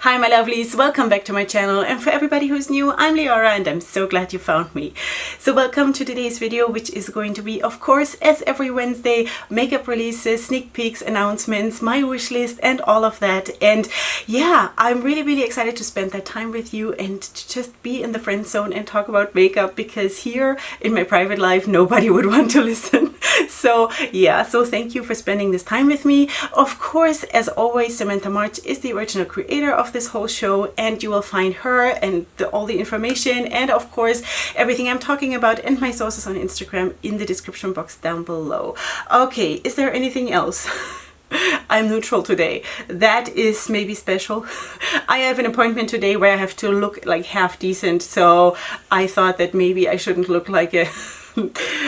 Hi my lovelies, welcome back to my channel, and for everybody who's new, I'm Leorah and I'm so glad you found me. So welcome to today's video, which is going to be, of course, as every Wednesday, makeup releases, sneak peeks, announcements, my wish list and all of that. And yeah, I'm really excited to spend that time with you and to just be in the friend zone and talk about makeup, because here in my private life nobody would want to listen. So yeah, so thank you for spending this time with me. Of course, as always, Samantha March is the original creator of this whole show, and you will find her and all the information and of course everything I'm talking about and my sources on Instagram in the description box down below. Okay, is there anything else? I'm neutral today. That is maybe special. I have an appointment today where I have to look like half decent, so I thought that maybe I shouldn't look like a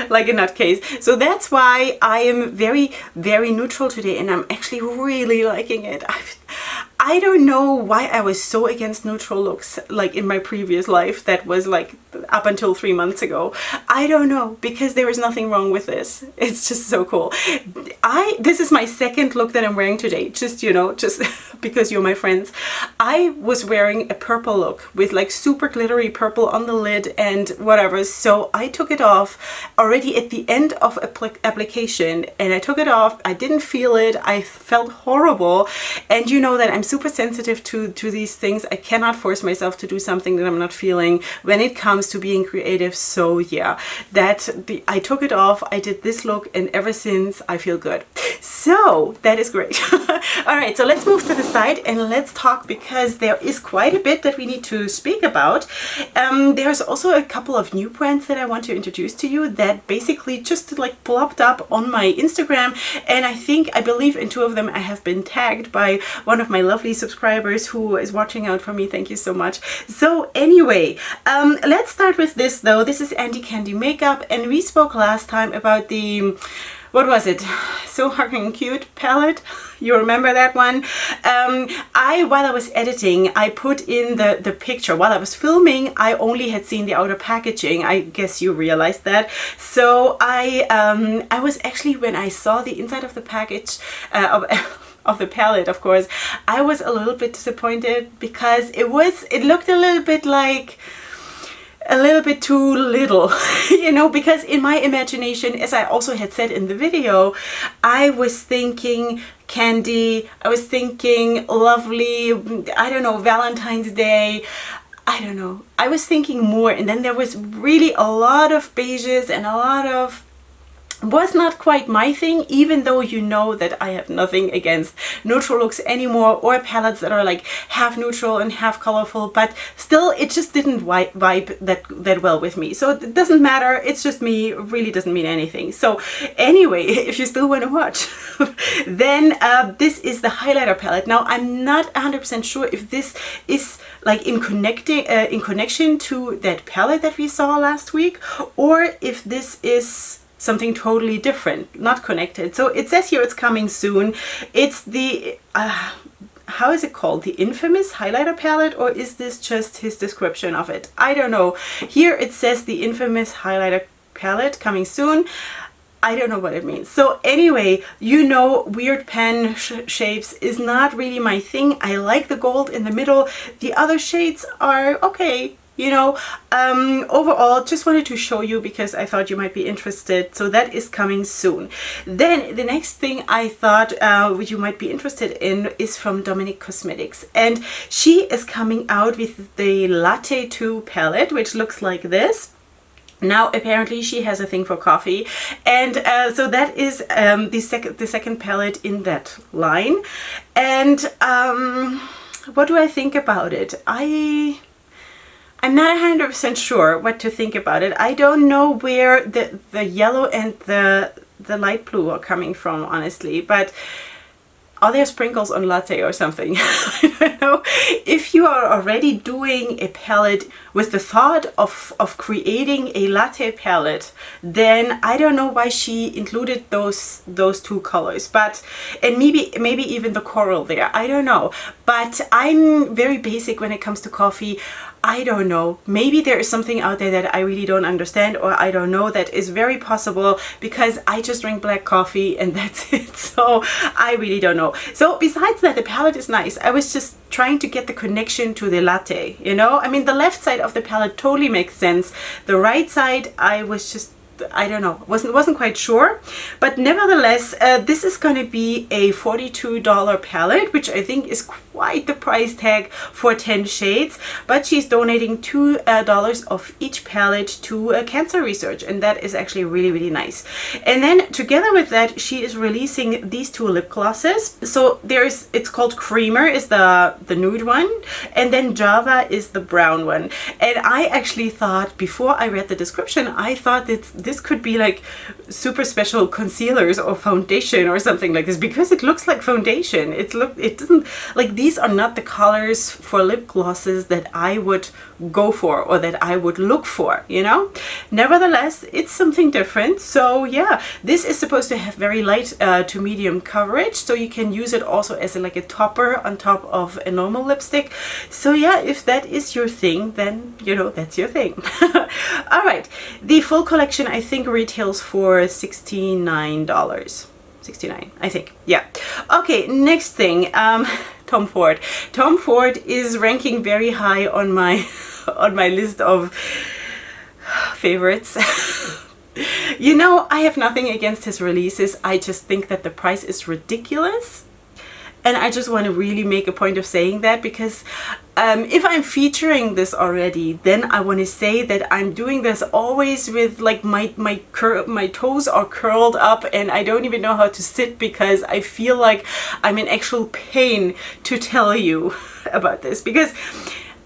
like a nutcase. So that's why I am very neutral today, and I'm actually really liking it. I don't know why I was so against neutral looks like in my previous life. That was like up until 3 months ago. I don't know, because there is nothing wrong with this. It's just so cool. This is my second look that I'm wearing today, just, you know, just because you're my friends. I was wearing a purple look with like super glittery purple on the lid and whatever, so I took it off already at the end of application, and I took it off. I didn't feel it. I felt horrible, and you know that I'm super sensitive to these things. I cannot force myself to do something that I'm not feeling when it comes to being creative. So yeah, I took it off, I did this look, and ever since I feel good. So that is great. All right, so let's move to the side and let's talk, because there is quite a bit that we need to speak about. There's also a couple of new brands that I want to introduce to you that basically just like plopped up on my Instagram, and I believe in two of them I have been tagged by one of my lovely subscribers who is watching out for me. Thank you so much. So anyway, let's start with this though. This is Andy Candy Makeup, and we spoke last time about the, what was it? So Fucking Cute palette. You remember that one? While I was editing, I put in the picture. While I was filming, I only had seen the outer packaging. I guess you realized that. So I was actually, when I saw the inside of the package of the palette, of course, I was a little bit disappointed, because it looked a little bit like a little bit too little, you know, because in my imagination, as I also had said in the video, I was thinking candy, I was thinking lovely, I don't know, Valentine's Day, I don't know, I was thinking more, and then there was really a lot of beiges and a lot of, was not quite my thing, even though you know that I have nothing against neutral looks anymore, or palettes that are like half neutral and half colorful, but still it just didn't vibe that well with me. So it doesn't matter, it's just me, it really doesn't mean anything. So anyway, if you still want to watch, then this is the highlighter palette. Now I'm not 100% sure if this is like in connection to that palette that we saw last week, or if this is something totally different, not connected. So it says here it's coming soon. It's the how is it called? The infamous highlighter palette, or is this just his description of it? I don't know. Here it says the infamous highlighter palette coming soon. I don't know what it means. So anyway, you know, weird pen shapes is not really my thing. I like the gold in the middle. The other shades are okay. You know, overall, just wanted to show you because I thought you might be interested. So that is coming soon. Then the next thing I thought you might be interested in is from Dominic Cosmetics. And she is coming out with the Latte 2 palette, which looks like this. Now apparently she has a thing for coffee, and so that is the second palette in that line. And what do I think about it? I'm not 100% sure what to think about it. I don't know where the yellow and the light blue are coming from, honestly, but are there sprinkles on latte or something? I don't know. If you are already doing a palette with the thought of creating a latte palette, then I don't know why she included those two colors, but and maybe even the coral there. I don't know. but I'm very basic when it comes to coffee. I don't know, maybe there is something out there that I really don't understand, or I don't know, that is very possible, because I just drink black coffee and that's it. So I really don't know. So besides that, the palette is nice. I was just trying to get the connection to the latte, you know. I mean, the left side of the palette totally makes sense. The right side, I was just, I don't know, wasn't quite sure. But nevertheless, this is going to be a $42 palette, which I think is quite the price tag for 10 shades. But she's donating $2 of each palette to cancer research, and that is actually really, really nice. And then together with that, she is releasing these two lip glosses. So there's, it's called Creamer is the nude one, and then Java is the brown one. And I actually thought, before I read the description, I thought that this could be like super special concealers or foundation or something like this, because it looks like foundation. It doesn't, like, these are not the colors for lip glosses that I would go for or that I would look for, you know. Nevertheless, it's something different. So yeah, this is supposed to have very light to medium coverage, so you can use it also as like a topper on top of a normal lipstick. So yeah, if that is your thing, then you know, that's your thing. All right, the full collection I think retails for $69. 69, I think. Yeah. Okay, next thing, Tom Ford. Tom Ford is ranking very high on my on my list of favorites. You know, I have nothing against his releases. I just think that the price is ridiculous. And I just want to really make a point of saying that, because if I'm featuring this already, then I want to say that I'm doing this always with like my toes are curled up and I don't even know how to sit, because I feel like I'm in actual pain to tell you about this, because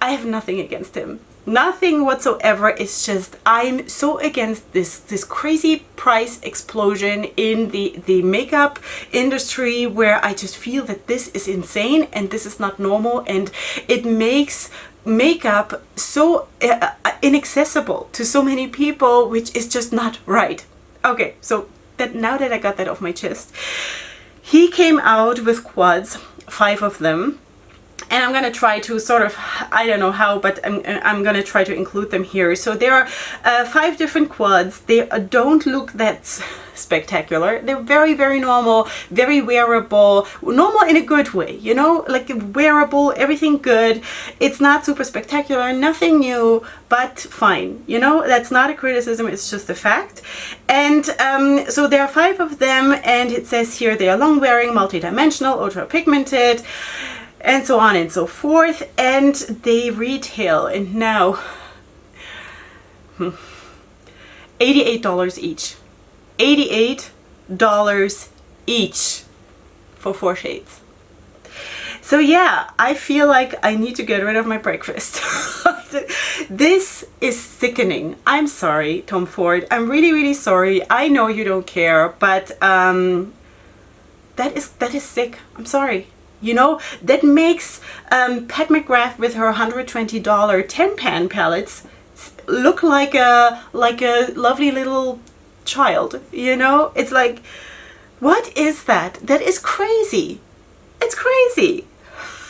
I have nothing against him. Nothing whatsoever. It's just I'm so against this crazy price explosion in the makeup industry, where I just feel that this is insane and this is not normal, and it makes makeup so inaccessible to so many people, which is just not right. Okay, so that now that I got that off my chest, he came out with quads, 5 of them. And I'm gonna try to sort of, I don't know how, but I'm gonna try to include them here. So there are 5 different quads. They don't look that spectacular. They're very, very normal, very wearable, normal in a good way, you know, like wearable, everything good. It's not super spectacular, nothing new, but fine. You know, that's not a criticism, it's just a fact. And so there are 5 of them, and it says here they are long wearing, multi-dimensional, ultra pigmented, and so on and so forth, and they retail, and now $88 each. $88 each for 4 shades. So yeah, I feel like I need to get rid of my breakfast. This is sickening. I'm sorry, Tom Ford. I'm really, really sorry. I know you don't care, but that is sick. I'm sorry. You know, that makes Pat McGrath with her $120 10 pan palettes look like a lovely little child. You know, it's like, what is that? That is crazy. It's crazy.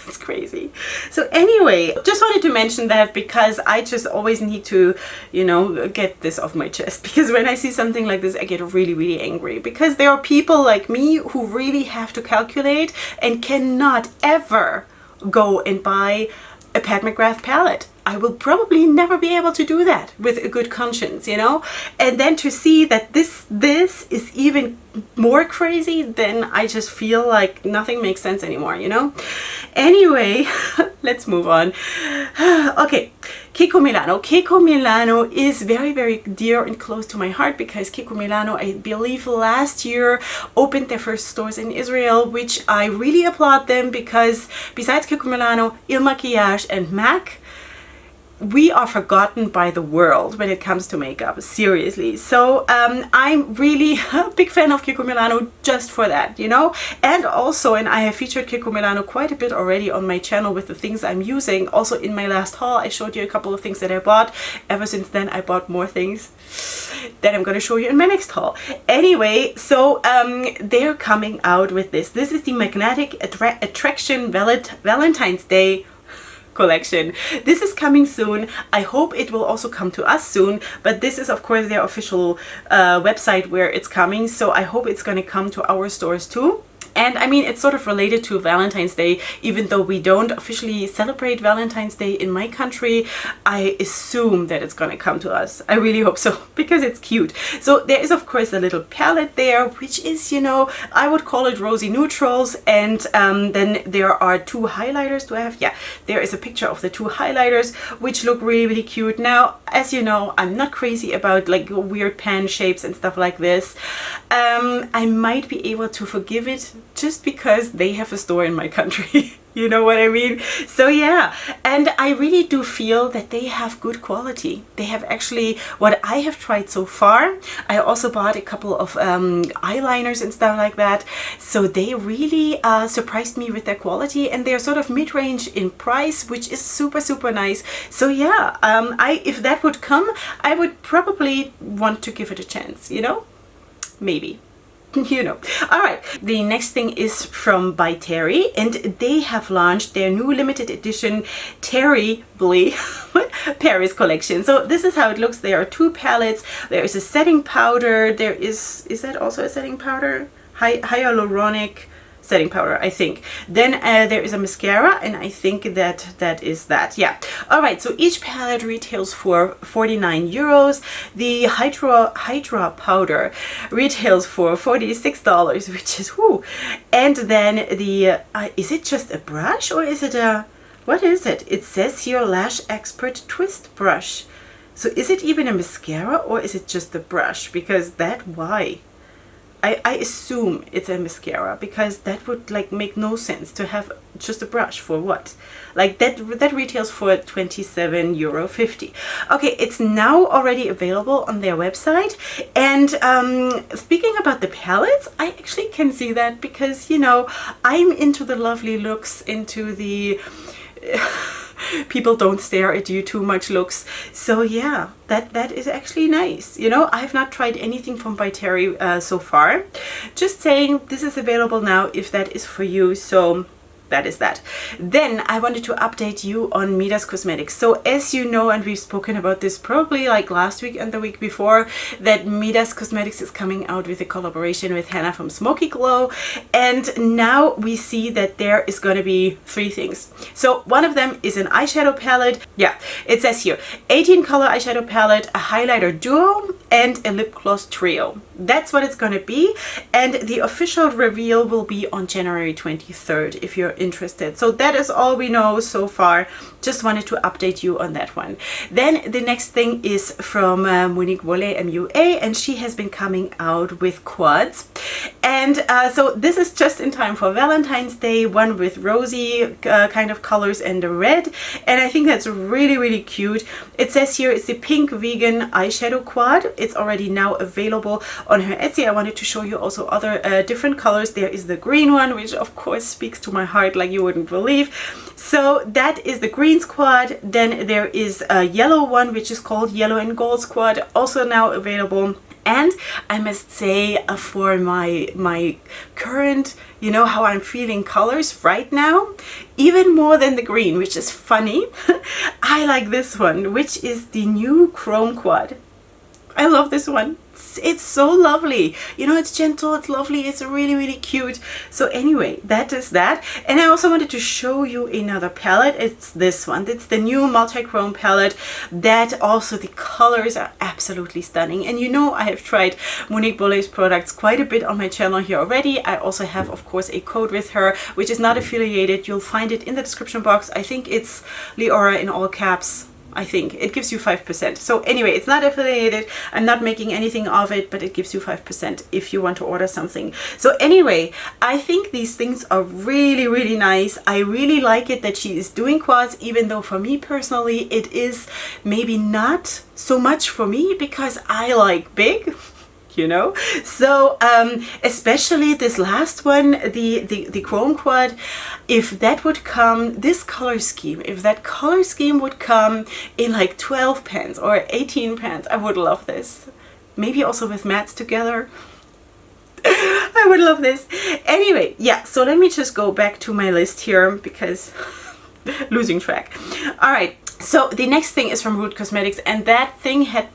It's crazy. So anyway, just wanted to mention that, because I just always need to, you know, get this off my chest, because when I see something like this, I get really, really angry, because there are people like me who really have to calculate and cannot ever go and buy a Pat McGrath palette. I will probably never be able to do that with a good conscience, you know. And then to see that this is even more crazy, then I just feel like nothing makes sense anymore, you know. Anyway, let's move on. Okay, Keiko Milano. Keiko Milano is very, very dear and close to my heart, because Keiko Milano, I believe last year, opened their first stores in Israel, which I really applaud them, because besides Keiko Milano, Il Maquillage and MAC, we are forgotten by the world when it comes to makeup, seriously. So I'm really a big fan of Keiko Milano just for that, you know. And also, and I have featured Keiko Milano quite a bit already on my channel with the things I'm using. Also in my last haul, I showed you a couple of things that I bought. Ever since then, I bought more things that I'm going to show you in my next haul. Anyway, so they're coming out with this. This is the Magnetic Attraction Valentine's Day collection. This is coming soon. I hope it will also come to us soon, but this is of course their official website where it's coming, so I hope it's going to come to our stores too. And I mean, it's sort of related to Valentine's Day, even though we don't officially celebrate Valentine's Day in my country. I assume that it's gonna come to us. I really hope so, because it's cute. So there is of course a little palette there, which is, you know, I would call it rosy neutrals. And then there are two highlighters. Do I have? Yeah, there is a picture of the two highlighters, which look really, really cute. Now, as you know, I'm not crazy about like weird pan shapes and stuff like this. I might be able to forgive it just because they have a store in my country. You know what I mean? So yeah, and I really do feel that they have good quality. They have actually, what I have tried so far, I also bought a couple of eyeliners and stuff like that. So they really surprised me with their quality, and they're sort of mid-range in price, which is super, super nice. So yeah, if that would come, I would probably want to give it a chance, you know? Maybe. You know. All right, the next thing is from by Terry, and they have launched their new limited edition Terrybly Paris collection. So this is how it looks. There are two palettes. There is a setting powder. There is that also a setting powder? Hyaluronic setting powder, I think. Then there is a mascara, and I think that is that. Yeah. All right, so each palette retails for 49 euros. The Hydra powder retails for $46, which is whoo. And then the is it just a brush, or is it a, what is it? It says here Lash Expert Twist Brush. So is it even a mascara, or is it just a brush? Because that, why? I assume it's a mascara, because that would like make no sense to have just a brush for what? Like that retails for €27.50. Okay, it's now already available on their website. And speaking about the palettes, I actually can see that, because, you know, I'm into the lovely looks, into the people don't stare at you too much looks. So yeah, that is actually nice. You know, I have not tried anything from by Terry so far. Just saying, this is available now if that is for you. So that is that. Then I wanted to update you on Midas Cosmetics. So as you know, and we've spoken about this probably like last week and the week before, that Midas Cosmetics is coming out with a collaboration with Hannah from Smoky Glow. And now we see that there is going to be three things. So one of them is an eyeshadow palette. Yeah, it says here 18 color eyeshadow palette, a highlighter duo, and a lip gloss trio. That's what it's going to be. And the official reveal will be on January 23rd if you're interested. So that is all we know so far. Just wanted to update you on that one. Then the next thing is from Monique Boule MUA, and she has been coming out with quads. And so this is just in time for Valentine's Day, one with rosy kind of colors and the red. And I think that's really, really cute. It says here it's the pink vegan eyeshadow quad. It's already now available on her Etsy. I wanted to show you also other different colors. There is the green one, which of course speaks to my heart like you wouldn't believe. So that is the green squad. Then there is a yellow one, which is called Yellow and Gold Squad, also now available. And I must say, for my current, you know, how I'm feeling colors right now, even more than the green, which is funny, I like this one, which is the new Chrome Quad. I love this one. It's so lovely. You know, it's gentle, it's lovely, it's really, really cute. So anyway, that is that. And I also wanted to show you another palette. It's this one. It's the new multi-chrome palette. That also, the colors are absolutely stunning. And you know, I have tried Monique Boule's products quite a bit on my channel here already. I also have, of course, a code with her, which is not affiliated. You'll find it in the description box. I think it's Leorah in all caps. I think it gives you 5%. So anyway, it's not affiliated. I'm not making anything of it, but it gives you 5% if you want to order something. So anyway, I think these things are really, really nice. I really like it that she is doing quads, even though for me personally, it is maybe not so much for me because I like big. You know, so especially this last one, the chrome quad, if that would come, this color scheme, if that color scheme would come in like 12 pans or 18 pans, I would love this. Maybe also with mattes together. I would love this. Anyway, yeah, so let me just go back to my list here because losing track. All right, so the next thing is from Huda Cosmetics, and that thing had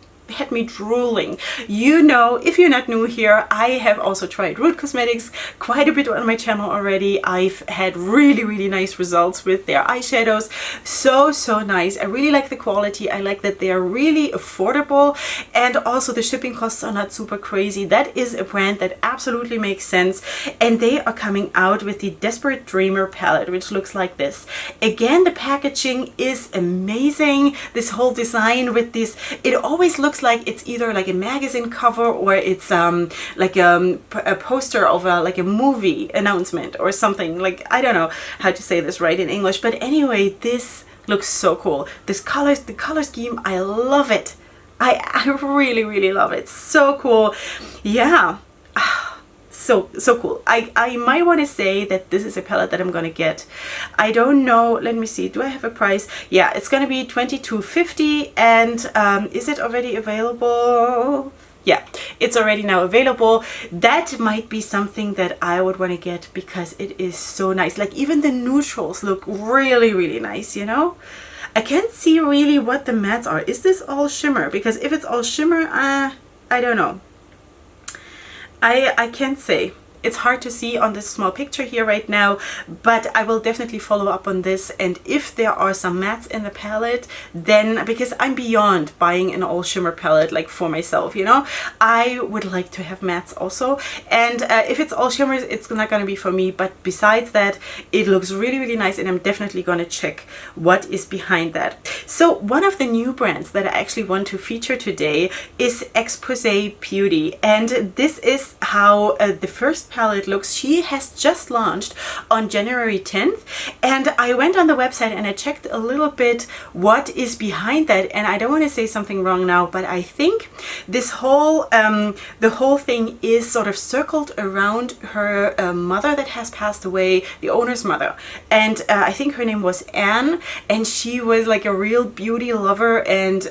me drooling. You know, if you're not new here, I have also tried Huda Cosmetics quite a bit on my channel already. I've had really, really nice results with their eyeshadows. So nice. I really like the quality. I like that they are really affordable, and also the shipping costs are not super crazy. That is a brand that absolutely makes sense, and they are coming out with the Desperate Dreamer palette, which looks like this. Again, the packaging is amazing. This whole design with this, it always looks like it's either like a magazine cover or it's like a poster of like a movie announcement or something. Like, I don't know how to say this right in English, but anyway, this looks so cool. The color scheme, I love it. I really love it. So cool. Yeah. So cool. I might want to say that this is a palette that I'm gonna get. I don't know, let me see, do I have a price? Yeah, it's gonna be $22.50, and is it already available? Yeah, it's already now available. That might be something that I would want to get because it is so nice. Like, even the neutrals look really nice, you know? I can't see really what the mattes are. Is this all shimmer? Because if it's all shimmer, I don't know. I can't say. It's hard to see on this small picture here right now, but I will definitely follow up on this. And if there are some mattes in the palette, then, because I'm beyond buying an all shimmer palette like for myself, you know, I would like to have mattes also. And if it's all shimmers, it's not going to be for me. But besides that, it looks really nice, and I'm definitely going to check what is behind that. So one of the new brands that I actually want to feature today is Ekposé Beauty, and this is how the first palette looks. She has just launched on January 10th, and I went on the website and I checked a little bit what is behind that, and I don't want to say something wrong now, but I think this whole the whole thing is sort of circled around her mother that has passed away, the owner's mother, and I think her name was Anne, and she was like a real beauty lover, and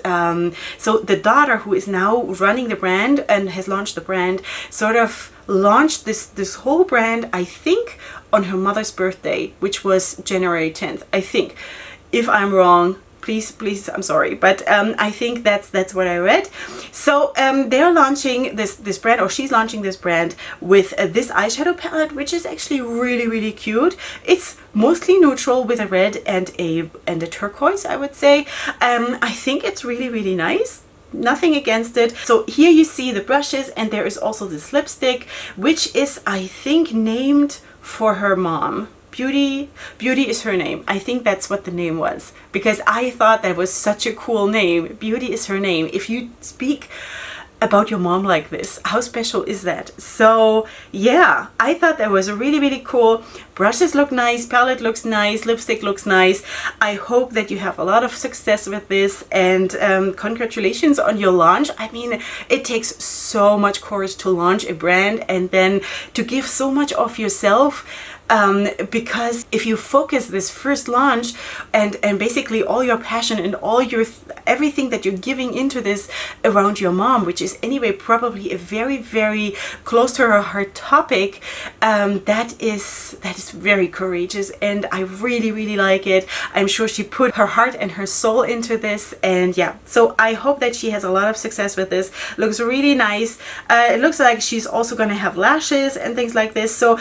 so the daughter, who is now running the brand and has launched the brand, sort of launched this whole brand, I think, on her mother's birthday, which was January 10th. I think. If I'm wrong, please, I'm sorry, but I think that's what I read. So they're launching this brand, or she's launching this brand with this eyeshadow palette, which is actually really cute. It's mostly neutral with a red and a turquoise, I would say. I think it's really nice. Nothing against it. So here you see the brushes, and there is also this lipstick, which is, I think, named for her mom. Beauty is her name. I think that's what the name was, because I thought that was such a cool name. Beauty is her name. If you speak about your mom like this, how special is that? So yeah, I thought that was really cool. Brushes look nice, palette looks nice, lipstick looks nice. I hope that you have a lot of success with this, and congratulations on your launch. I mean, it takes so much courage to launch a brand and then to give so much of yourself, because if you focus this first launch and basically all your passion and all your everything that you're giving into this around your mom, which is anyway probably a very close to her heart topic, that is very courageous, and I really like it. I'm sure she put her heart and her soul into this, and yeah, so I hope that she has a lot of success with this. Looks really nice. It looks like she's also going to have lashes and things like this, so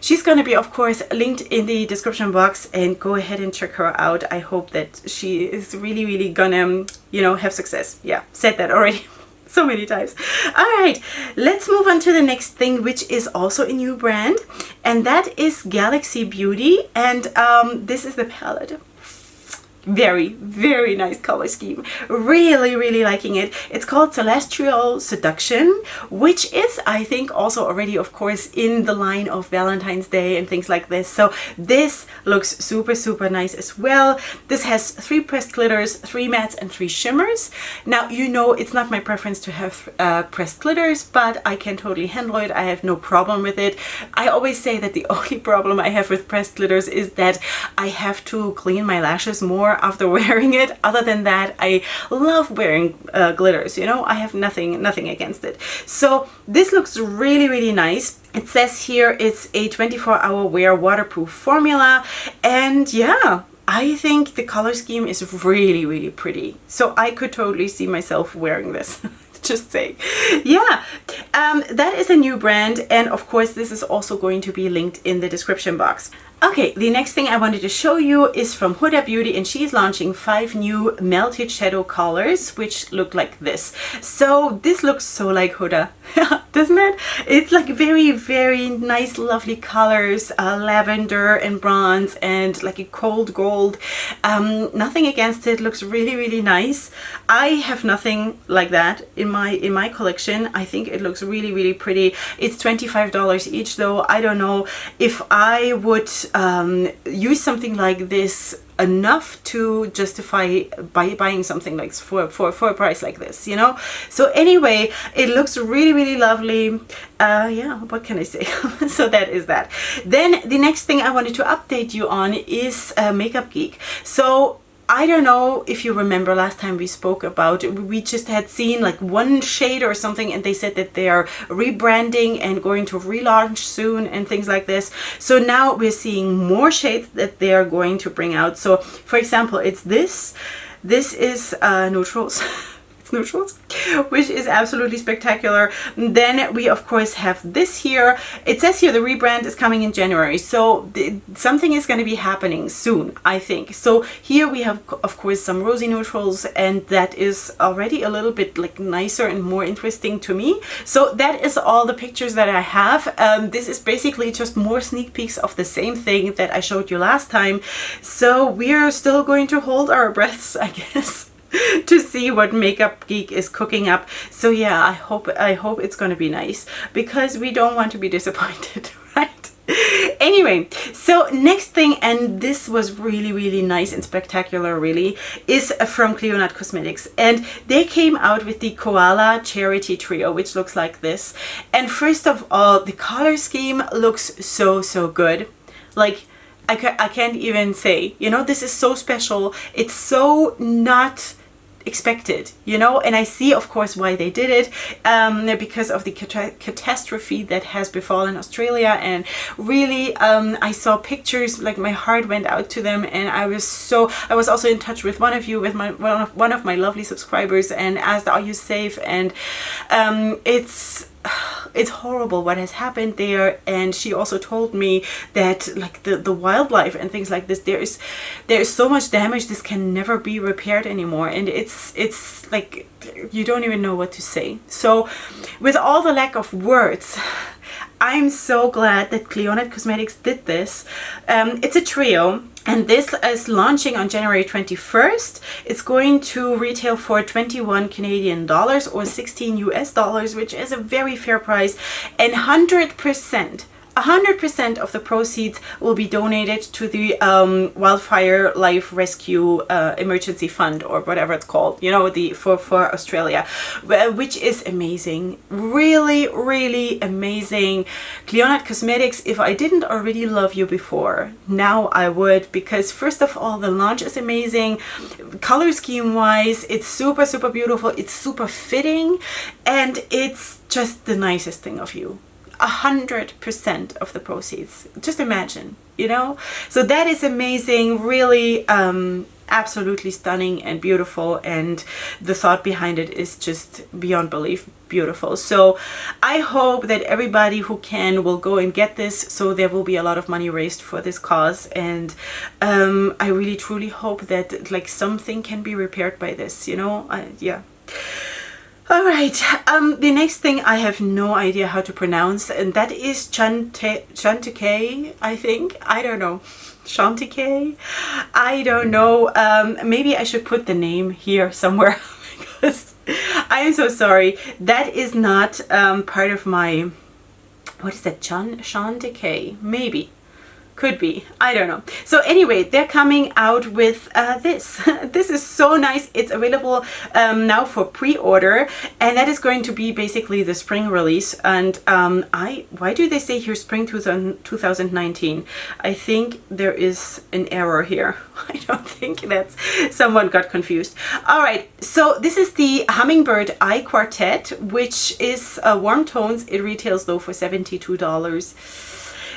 she's going to be, of course, linked in the description box, and go ahead and check her out. I hope that she is really gonna, you know, have success. Yeah, said that already so many times. All right, let's move on to the next thing, which is also a new brand, and that is Galaxy Beauty, and this is the palette. Very, very nice color scheme. Really, really liking it. It's called Celestial Seduction, which is, I think, also already, of course, in the line of Valentine's Day and things like this. So this looks super, super nice as well. This has 3 pressed glitters, 3 mattes, and 3 shimmers. Now, you know, it's not my preference to have pressed glitters, but I can totally handle it. I have no problem with it. I always say that the only problem I have with pressed glitters is that I have to clean my lashes more after wearing it. Other than that, I love wearing glitters, you know. I have nothing against it. So this looks really, really nice. It says here it's a 24-hour wear waterproof formula, and yeah, I think the color scheme is really, really pretty. So I could totally see myself wearing this. Just saying. Yeah, that is a new brand, and of course this is also going to be linked in the description box. Okay, the next thing I wanted to show you is from Huda Beauty, and she's launching 5 new melted shadow colors which look like this. So this looks so like Huda, doesn't it? It's like very, very nice, lovely colors, lavender and bronze and like a cold gold. Nothing against it, looks really, really nice. I have nothing like that in my collection. I think it looks really, really pretty. It's $25 each though. I don't know if I would use something like this enough to justify buying something like for a price like this, you know. So anyway, it looks really, really lovely. Yeah, what can I say? So that is that. Then the next thing I wanted to update you on is Makeup Geek. So I don't know if you remember last time we spoke about, we just had seen like one shade or something, and they said that they are rebranding and going to relaunch soon and things like this. So now we're seeing more shades that they are going to bring out. So for example, it's this is neutrals. Neutrals, which is absolutely spectacular. Then we of course have this here. It says here the rebrand is coming in January, so something is going to be happening soon, I think. So here we have of course some rosy neutrals, and that is already a little bit like nicer and more interesting to me. So that is all the pictures that I have. This is basically just more sneak peeks of the same thing that I showed you last time. So we're still going to hold our breaths, I guess, to see what Makeup Geek is cooking up. So yeah, I hope it's gonna be nice, because we don't want to be disappointed, right? Anyway, so next thing, and this was really, really nice and spectacular really, is from Clionadh Cosmetics, and they came out with the Koala Charity Trio, which looks like this. And first of all, the color scheme looks so good. Like, I can't even say, you know, this is so special. It's so not expected, you know, and I see of course why they did it, because of the catastrophe that has befallen Australia. And really, I saw pictures, like my heart went out to them, and I was also in touch with one of you, with one of my lovely subscribers, and asked, are you safe? And it's horrible what has happened there. And she also told me that like the wildlife and things like this, there is so much damage, this can never be repaired anymore. And it's like you don't even know what to say. So with all the lack of words, I'm so glad that Clionadh Cosmetics did this. It's a trio, and this is launching on January 21st. It's going to retail for 21 Canadian dollars or 16 US dollars, which is a very fair price. And 100% of the proceeds will be donated to the Wildfire Life Rescue Emergency Fund, or whatever it's called, you know, for Australia, which is amazing. Really, really amazing. Clionadh Cosmetics, if I didn't already love you before, now I would, because first of all, the launch is amazing. Color scheme wise, it's super, super beautiful. It's super fitting, and it's just the nicest thing of you. 100% of the proceeds. Just imagine, you know? So that is amazing. Really, absolutely stunning and beautiful, and the thought behind it is just beyond belief beautiful. So I hope that everybody who can will go and get this, so there will be a lot of money raised for this cause. And I really truly hope that like something can be repaired by this, you know. Yeah. Alright, the next thing I have no idea how to pronounce, and that is Chantecaille, I think. I don't know. Chantecaille? I don't know. Maybe I should put the name here somewhere because I am so sorry. That is not part of my... What is that? Chantecaille? Maybe. Could be. I don't know. So anyway, they're coming out with this. This is so nice. It's available now for pre-order, and that is going to be basically the spring release. And why do they say here spring 2019? I think there is an error here. I don't think that's... Someone got confused. All right. So this is the Hummingbird Eye Quartet, which is warm tones. It retails though for $72.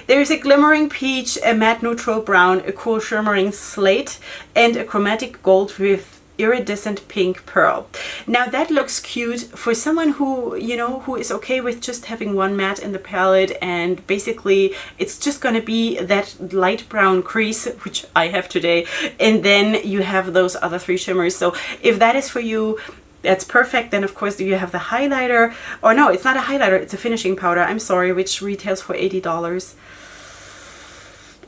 There's a glimmering peach, a matte neutral brown, a cool shimmering slate, and a chromatic gold with iridescent pink pearl. Now that looks cute for someone who, you know, who is okay with just having one matte in the palette, and basically it's just going to be that light brown crease, which I have today, and then you have those other three shimmers. So if that is for you, that's perfect. Then of course you have the highlighter, or no, it's not a highlighter, it's a finishing powder, I'm sorry, which retails for $80.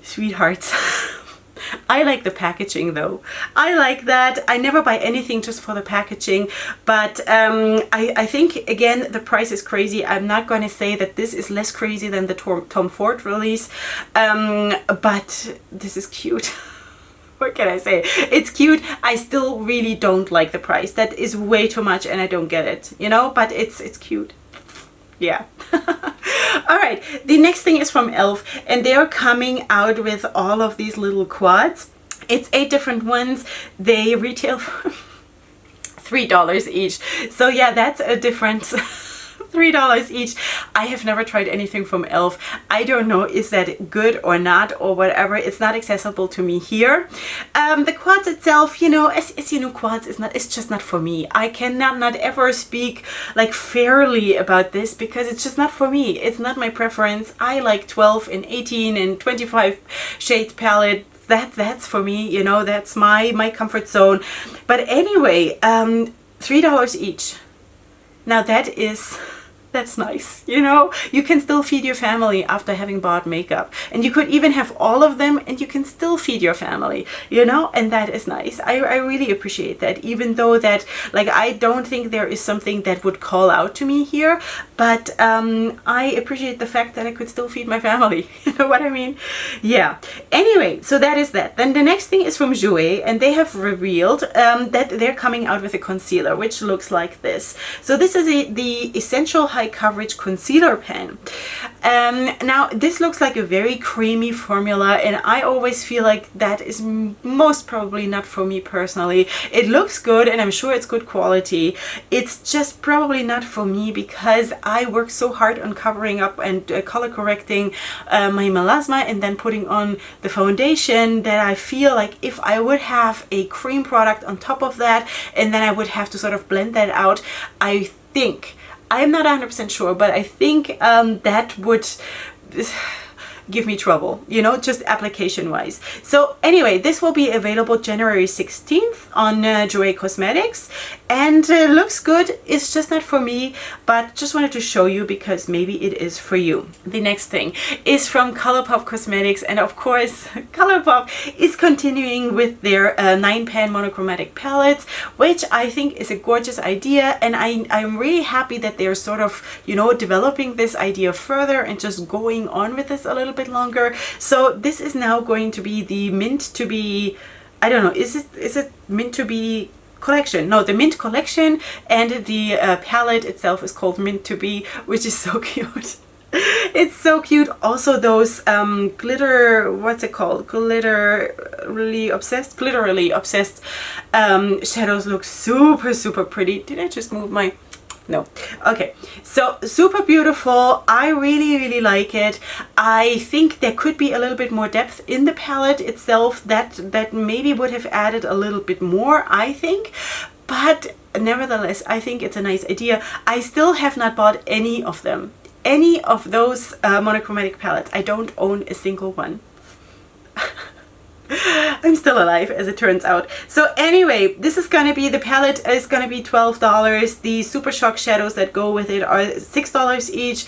Sweethearts. I like the packaging though. I like that. I never buy anything just for the packaging, but I think again the price is crazy. I'm not going to say that this is less crazy than the Tom Ford release, but this is cute. What can I say? It's cute. I still really don't like the price. That is way too much and I don't get it, you know, but it's cute. Yeah. All right, the next thing is from e.l.f. and they are coming out with all of these little quads. It's 8 different ones. They retail for $3 each. So yeah, that's a difference. $3 each. I have never tried anything from e.l.f. I don't know, is that good or not or whatever. It's not accessible to me here. The quads itself, you know, as you know, quads is not, it's just not for me. I cannot not ever speak like fairly about this because it's just not for me. It's not my preference. I like 12 and 18 and 25 shades palette. That's for me, you know, that's my comfort zone. But anyway, $3 each. Now that's nice, you know. You can still feed your family after having bought makeup, and you could even have all of them and you can still feed your family, you know, and that is nice. I really appreciate that, even though that, like, I don't think there is something that would call out to me here, but I appreciate the fact that I could still feed my family. You know what I mean? Yeah. Anyway, so that is that. Then the next thing is from Jouer, and they have revealed that they're coming out with a concealer which looks like this. So this is the Essential High Coverage Concealer Pen. Now this looks like a very creamy formula, and I always feel like that is most probably not for me personally. It looks good and I'm sure it's good quality. It's just probably not for me because I work so hard on covering up and color correcting my melasma and then putting on the foundation that I feel like if I would have a cream product on top of that and then I would have to sort of blend that out, I think, I'm not 100% sure, but I think that would give me trouble, you know, just application wise. So anyway, this will be available January 16th on Keiko Cosmetics, and looks good. It's just not for me, but just wanted to show you because maybe it is for you. The next thing is from Colourpop Cosmetics, and of course Colourpop is continuing with their 9-pan monochromatic palettes, which I think is a gorgeous idea, and I'm really happy that they're sort of, you know, developing this idea further and just going on with this a little bit longer. So this is now going to be the Mint to Be, I don't know, is it Mint to Be collection? No, the Mint collection, and the palette itself is called Mint to Be, which is so cute. It's so cute. Also those glitter, what's it called, glitterly obsessed shadows look super pretty. Did I just move my... No. Okay, so super beautiful. I really like it. I think there could be a little bit more depth in the palette itself that maybe would have added a little bit more, I think, but nevertheless I think it's a nice idea. I still have not bought any of them, any of those monochromatic palettes. I don't own a single one. I'm still alive, as it turns out. So anyway, this is gonna be, the palette is gonna be $12. The Super Shock shadows that go with it are $6 each.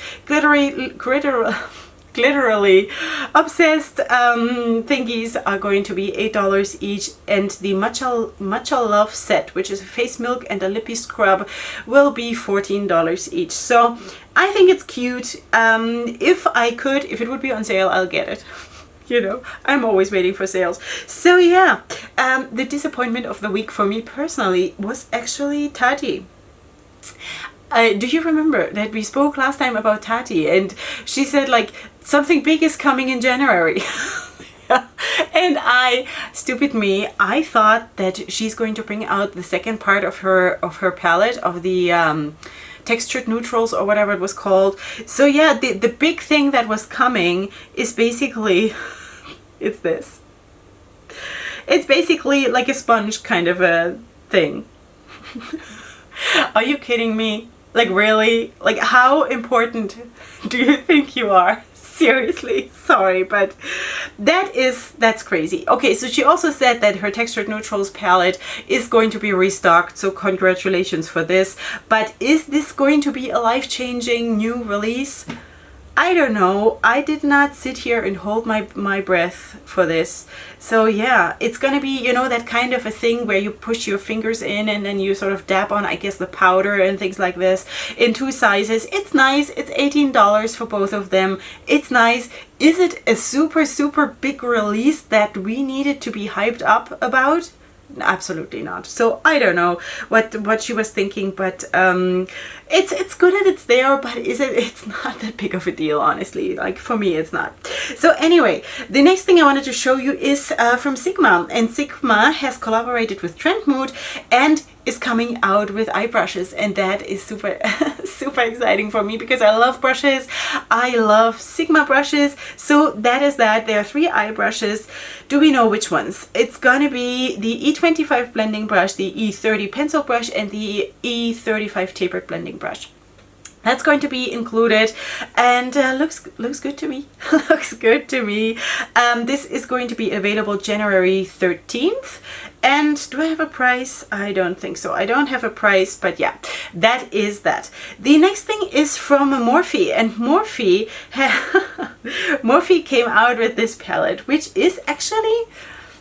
Glitterally obsessed thingies are going to be $8 each, and the matcha love set, which is a face milk and a lippy scrub, will be $14 each. So I think it's cute. If it would be on sale, I'll get it. You know, I'm always waiting for sales. So yeah, the disappointment of the week for me personally was actually Tati. Do you remember that we spoke last time about Tati, and she said like something big is coming in January? And stupid me, I thought that she's going to bring out the second part of her palette, of the textured neutrals or whatever it was called. So yeah, the big thing that was coming is basically it's this. It's basically like a sponge kind of a thing. Are you kidding me? Like, really? Like, how important do you think you are? Seriously, sorry, but that's crazy. Okay, so she also said that her textured neutrals palette is going to be restocked, so congratulations for this. But is this going to be a life-changing new release? I don't know. I did not sit here and hold my breath for this. So yeah, it's gonna be, you know, that kind of a thing where you push your fingers in and then you sort of dab on, I guess, the powder and things like this in 2 sizes. It's nice. It's $18 for both of them. It's nice. Is it a super big release that we needed to be hyped up about? Absolutely not. So I don't know what she was thinking, but it's good that it's there, but it's not that big of a deal, honestly. Like, for me, it's not. So anyway, the next thing I wanted to show you is from Sigma, and Sigma has collaborated with Trendmood and is coming out with eye brushes, and that is super super exciting for me because I love brushes. I love Sigma brushes. So that is that. There are 3 eye brushes. Do we know which ones? It's gonna be the E25 blending brush, the E30 pencil brush, and the E35 tapered blending brush. That's going to be included, and looks good to me. Looks good to me. This is going to be available January 13th. And do I have a price? I don't think so. I don't have a price, but yeah, that is that. The next thing is from Morphe, and Morphe Morphe came out with this palette, which is actually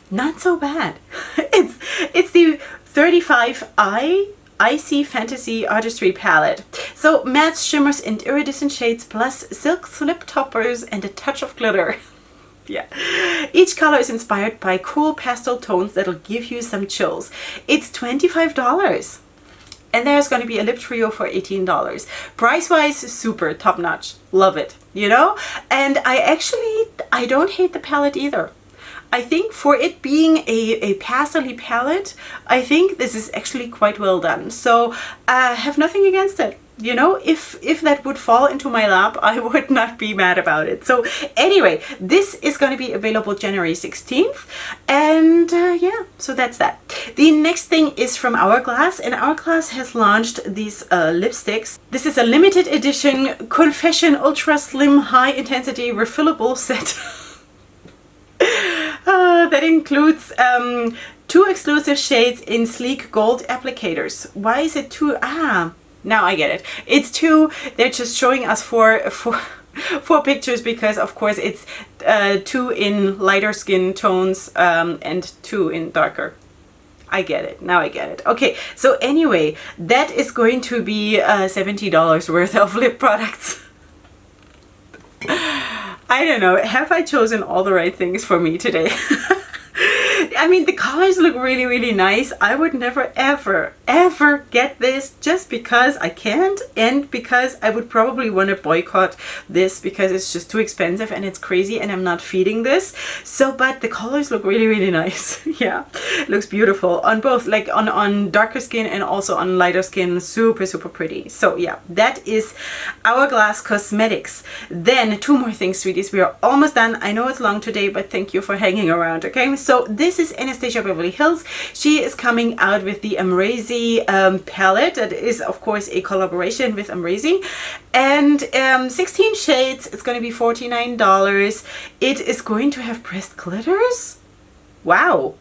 not so bad. It's the 35i Icy Fantasy Artistry palette. So mattes, shimmers, and iridescent shades, plus silk slip toppers and a touch of glitter. Yeah. Each color is inspired by cool pastel tones that'll give you some chills. It's $25. And there's going to be a lip trio for $18. Price-wise, super top-notch. Love it, you know? And I don't hate the palette either. I think for it being a pastel-y palette, I think this is actually quite well done. So I have nothing against it. You know, if that would fall into my lap, I would not be mad about it. So anyway, this is going to be available January 16th. And yeah, so that's that. The next thing is from Hourglass, and Hourglass has launched these lipsticks. This is a limited edition Confession Ultra Slim High Intensity Refillable set. That includes 2 exclusive shades in sleek gold applicators. Why is it 2? Now I get it. It's 2. They're just showing us four pictures because, of course, it's 2 in lighter skin tones and 2 in darker. I get it. Now I get it. Okay, so anyway, that is going to be $70 worth of lip products. I don't know. Have I chosen all the right things for me today? I mean, the colors look really, really nice. I would never, ever, ever get this just because I can't, and because I would probably want to boycott this because it's just too expensive and it's crazy and I'm not feeding this. So, but the colors look really, really nice. Yeah, looks beautiful on both, like on darker skin and also on lighter skin. Super, super pretty. So yeah, that is Hourglass Cosmetics. Then 2 more things, sweeties. We are almost done. I know it's long today, but thank you for hanging around. Okay, so this is Anastasia Beverly Hills. She is coming out with the Amrezy palette. That is, of course, a collaboration with Amrezy. And 16 shades. It's going to be $49. It is going to have pressed glitters. Wow.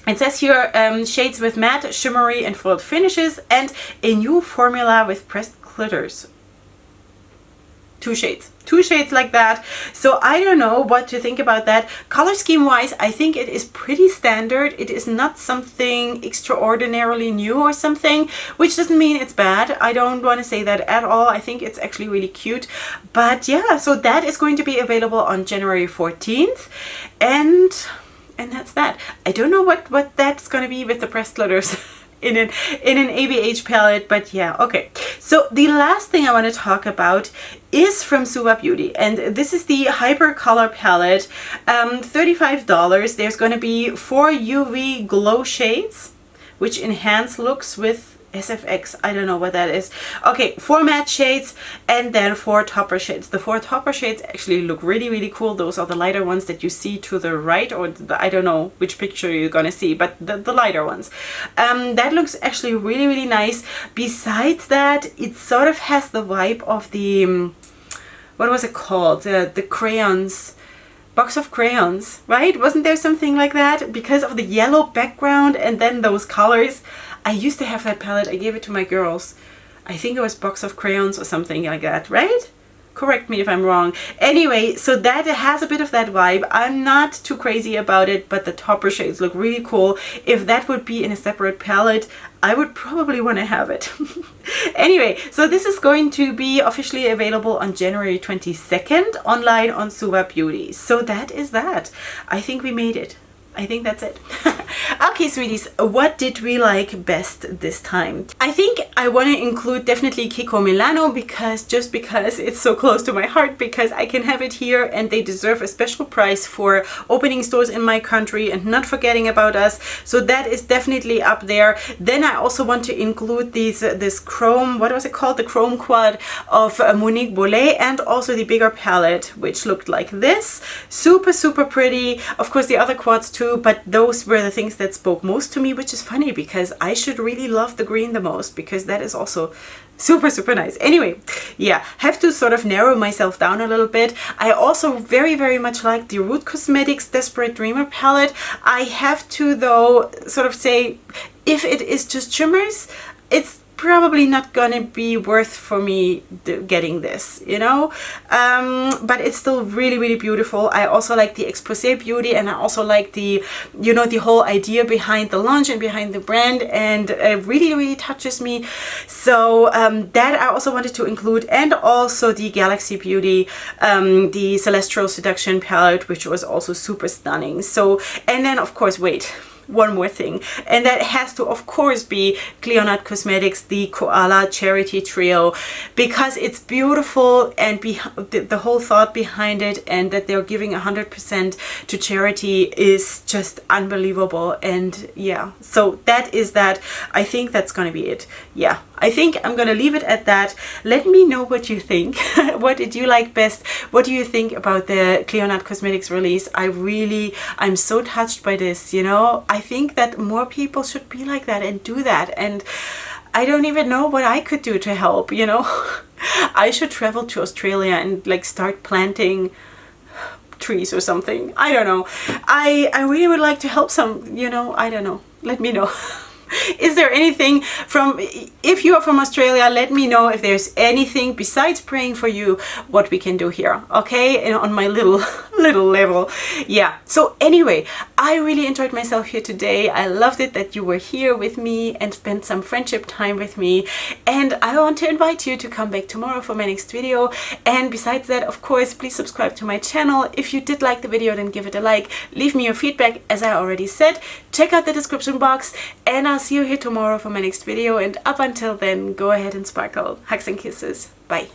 It says here shades with matte, shimmery and foiled finishes, and a new formula with pressed glitters. Two shades like that. So I don't know what to think about that. Color scheme wise, I think it is pretty standard. It is not something extraordinarily new or something, which doesn't mean it's bad. I don't want to say that at all. I think it's actually really cute. But yeah, so that is going to be available on January 14th. And that's that. I don't know what that's going to be with the pressed glitters in an ABH palette, but yeah, okay. So the last thing I want to talk about is from Huda Beauty, and this is the Hyper Color palette. $35. There's going to be 4 UV glow shades, which enhance looks with SFX. I don't know what that is. Okay, 4 matte shades and then 4 topper shades. The 4 topper shades actually look really, really cool. Those are the lighter ones that you see to the right, or I don't know which picture you're gonna see, but the lighter ones. That looks actually really, really nice. Besides that, it sort of has the vibe of the, what was it called? The crayons. Box of crayons, right? Wasn't there something like that? Because of the yellow background and then those colors. I used to have that palette. I gave it to my girls. I think it was Box of Crayons or something like that, right? Correct me if I'm wrong. Anyway, so that has a bit of that vibe. I'm not too crazy about it, but the topper shades look really cool. If that would be in a separate palette, I would probably want to have it. Anyway, so this is going to be officially available on January 22nd online on Huda Beauty. So that is that. I think we made it. I think that's it. Okay, sweeties, what did we like best this time? I think I want to include definitely Keiko Milano, because it's so close to my heart, because I can have it here and they deserve a special price for opening stores in my country and not forgetting about us. So that is definitely up there. Then I also want to include this chrome, what was it called? The chrome quad of Monique Boule, and also the bigger palette, which looked like this. Super, super pretty. Of course, the other quads too, but those were the things that spoke most to me, which is funny because I should really love the green the most, because that is also super, super nice. Anyway, yeah, have to sort of narrow myself down a little bit. I also very, very much like the Root Cosmetics Desperate Dreamer palette. I have to, though, sort of say, if it is just shimmers, it's probably not gonna be worth for me getting this, you know, but it's still really, really beautiful. I also like the Ekposé beauty, and I also like the, you know, the whole idea behind the launch and behind the brand, and it really, really touches me. So that I also wanted to include, and also the Galaxy Beauty, the Celestial Seduction palette, which was also super stunning. So, and then of course, wait, one more thing, and that has to of course be Clionadh Cosmetics, the Koala Charity Trio, because it's beautiful, and the whole thought behind it, and that they're giving 100% to charity is just unbelievable. And yeah, so that is that. I think that's gonna be it. Yeah, I think I'm gonna leave it at that. Let me know what you think. What did you like best? What do you think about the Clionadh Cosmetics release? I'm so touched by this, you know. I think that more people should be like that and do that, and I don't even know what I could do to help, you know. I should travel to Australia and like start planting trees or something. I don't know. I really would like to help some, you know. I don't know. Let me know. Is there anything from, if you are from Australia, let me know if there's anything besides praying for you, what we can do here, okay? And on my little level. Yeah, so anyway, I really enjoyed myself here today. I loved it that you were here with me and spent some friendship time with me, and I want to invite you to come back tomorrow for my next video. And besides that, of course, please subscribe to my channel. If you did like the video, then give it a like, leave me your feedback, as I already said, check out the description box, and I'll see you here tomorrow for my next video. And up until then, go ahead and sparkle. Hugs and kisses. Bye.